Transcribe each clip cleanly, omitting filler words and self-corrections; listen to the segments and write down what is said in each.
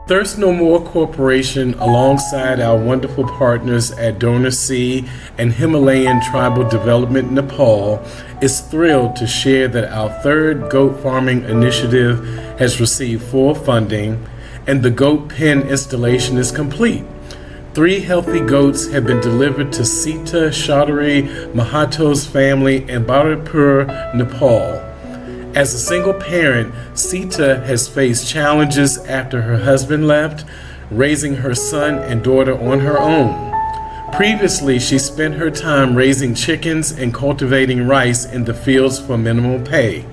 Thirst No More Corporation, alongside our wonderful partners at DonorSee and Himalayan Tribal Development Nepal, is thrilled to share that our third goat farming initiative has received full funding and the goat pen installation is complete. 3 healthy goats have been delivered to Sita Chaudhary Mahato's family in Bharatpur, Nepal. As a single parent, Sita has faced challenges after her husband left, raising her son and daughter on her own. Previously, she spent her time raising chickens and cultivating rice in the fields for minimal pay.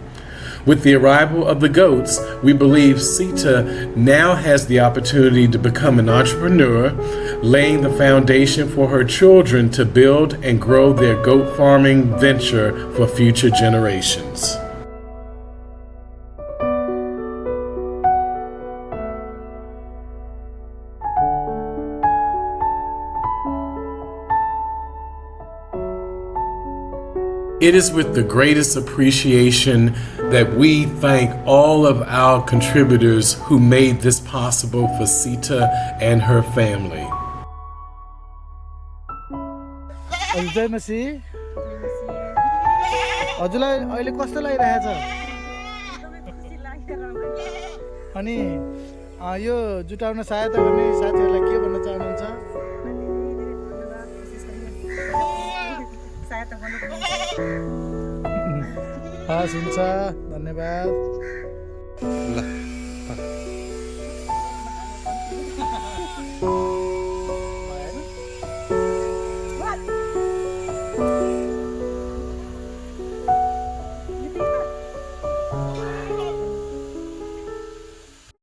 With the arrival of the goats, we believe Sita now has the opportunity to become an entrepreneur, laying the foundation for her children to build and grow their goat farming venture for future generations. It is with the greatest appreciation that we thank all of our contributors who made this possible for Sita and her family. हजुरमसी हजुरलाई अहिले कस्तो लागिरहेछ अनि यो जुटाउन सहायता गर्ने साथीहरुलाई के भन्न चाहनुहुन्छ हस् हुन्छ धन्यवाद